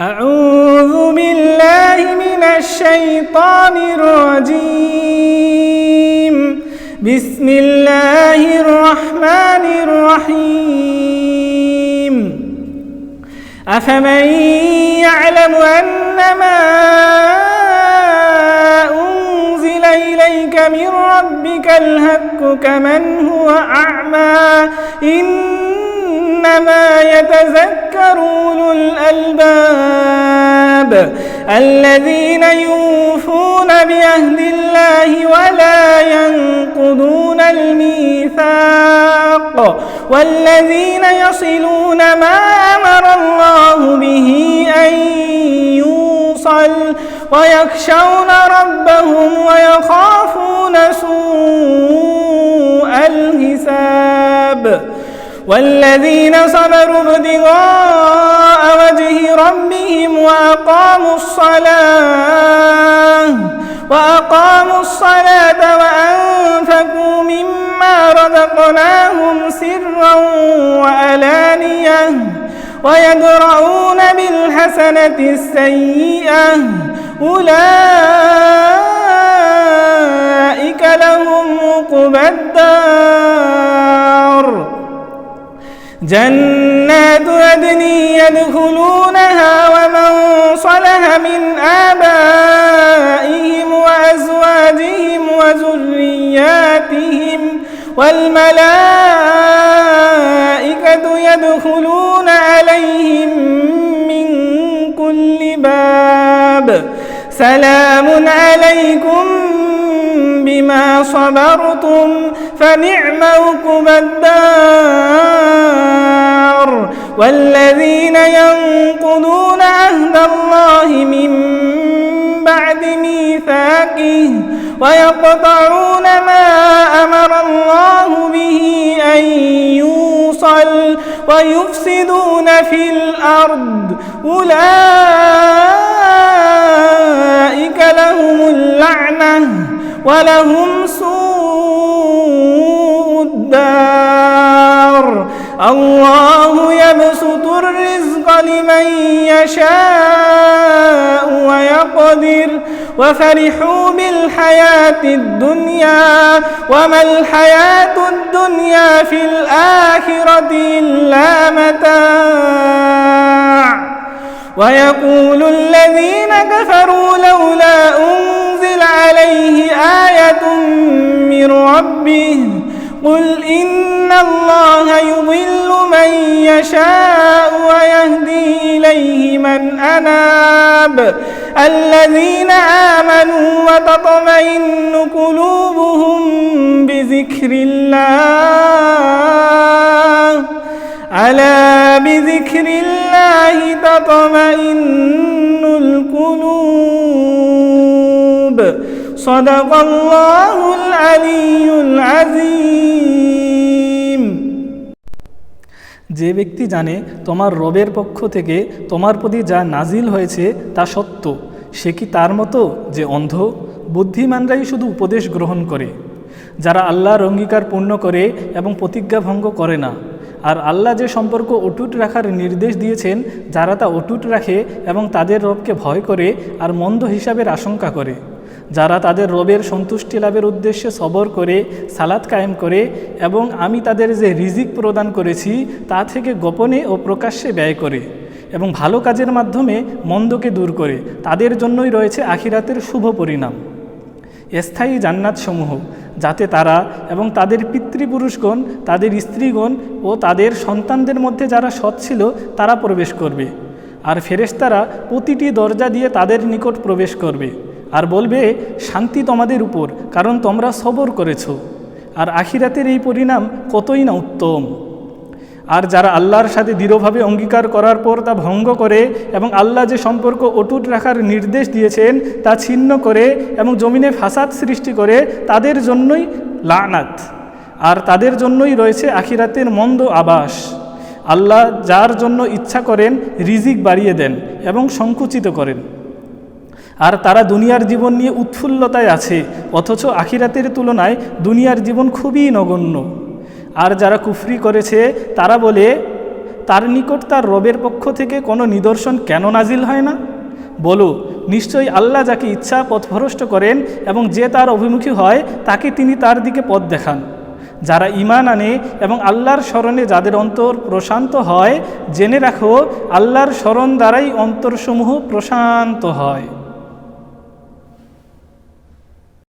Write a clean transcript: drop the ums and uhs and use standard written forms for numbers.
أعوذ بالله من الشيطان الرجيم بسم الله الرحمن الرحيم أفمن يعلم أنما أنزل إليك من ربك الحق كمن هو أعمى إنما يتذكر أولو الألباب الذين يوفون بعهد الله ولا ينقضون الميثاق والذين يصلون ما أمر الله به أن يوصل ويخشون ربهم ويخافون سوء الحساب والذين صبروا ابتغاء وجه ربهم وأقاموا الصلاة وأنفقوا مما رزقناهم سرا وعلانية ويدرؤون بالحسنة السيئة أولئك لهم عقبى الدار جنات عدن يدخلونها ومن صلح من آبائهم وأزواجهم وذرياتهم والملائكة يدخلون عليهم من كل باب سلام عليكم بما صبرتم فنعم عقبى الدار والذين ينقضون عهد الله من بعد ميثاقه ويقطعون ما أمر الله به أن يوصل ويفسدون في الأرض أولئك لهم اللعنة ولهم سوء الدار الله يبسط الرزق لمن يشاء ويقدر وفرحوا بالحياة الدنيا وما الحياة الدنيا في الآخرة إلا متاع ويقول الذين كفروا لولا أنزل عليه آية من ربه قل إن الله يضل من يشاء ويهدي إليه من أناب الذين آمنوا وتطمئن قلوبهم بذكر الله ألا بذكر الله تطمئن القلوب صدق الله العلي العظيم যে ব্যক্তি জানে তোমার রবের পক্ষ থেকে তোমার প্রতি যা নাজিল হয়েছে তা সত্য, সে কি তার মতো যে অন্ধ? বুদ্ধিমানরাই শুধু উপদেশ গ্রহণ করে, যারা আল্লাহর অঙ্গীকার পূর্ণ করে এবং প্রতিজ্ঞা ভঙ্গ করে না। আর আল্লাহ যে সম্পর্ক অটুট রাখার নির্দেশ দিয়েছেন, যারা তা অটুট রাখে এবং তাদের রবকে ভয় করে আর মন্দ হিসাবের আশঙ্কা করে, যারা তাদের রবের সন্তুষ্টি লাভের উদ্দেশ্যে সবর করে, সালাত কায়েম করে এবং আমি তাদের যে রিজিক প্রদান করেছি তা থেকে গোপনে ও প্রকাশ্যে ব্যয় করে এবং ভালো কাজের মাধ্যমে মন্দকে দূর করে, তাদের জন্যই রয়েছে আখিরাতের শুভ পরিণাম, স্থায়ী জান্নাতসমূহ, যাতে তারা এবং তাদের পিতৃপুরুষগণ, তাদের স্ত্রীগণ ও তাদের সন্তানদের মধ্যে যারা সৎ ছিল তারা প্রবেশ করবে। আর ফেরেশতারা প্রতিটি দরজা দিয়ে তাদের নিকট প্রবেশ করবে আর বলবে, শান্তি তোমাদের উপর, কারণ তোমরা সবর করেছ। আর আখিরাতের এই পরিণাম কতই না উত্তম। আর যারা আল্লাহর সাথে দৃঢ়ভাবে অঙ্গীকার করার পর তা ভঙ্গ করে এবং আল্লাহ যে সম্পর্ক অটুট রাখার নির্দেশ দিয়েছেন তা ছিন্ন করে এবং জমিনে ফাসাদ সৃষ্টি করে, তাদের জন্যই লানাত, আর তাদের জন্যই রয়েছে আখিরাতের মন্দ আবাস। আল্লাহ যার জন্য ইচ্ছা করেন রিজিক বাড়িয়ে দেন এবং সংকুচিত করেন। আর তারা দুনিয়ার জীবন নিয়ে উৎফুল্লতায় আছে, অথচ আখিরাতের তুলনায় দুনিয়ার জীবন খুবই নগণ্য। আর যারা কুফরি করেছে তারা বলে, তার নিকট তার রবের পক্ষ থেকে কোনো নিদর্শন কেন নাজিল হয় না? বলো, নিশ্চয়ই আল্লাহ যাকে ইচ্ছা পথভ্রষ্ট করেন এবং যে তার অভিমুখী হয় তাকে তিনি তার দিকে পথ দেখান। যারা ঈমান আনে এবং আল্লাহর স্মরণে যাদের অন্তর প্রশান্ত হয়, জেনে রাখো আল্লাহর স্মরণ দ্বারাই অন্তরসমূহ প্রশান্ত হয়।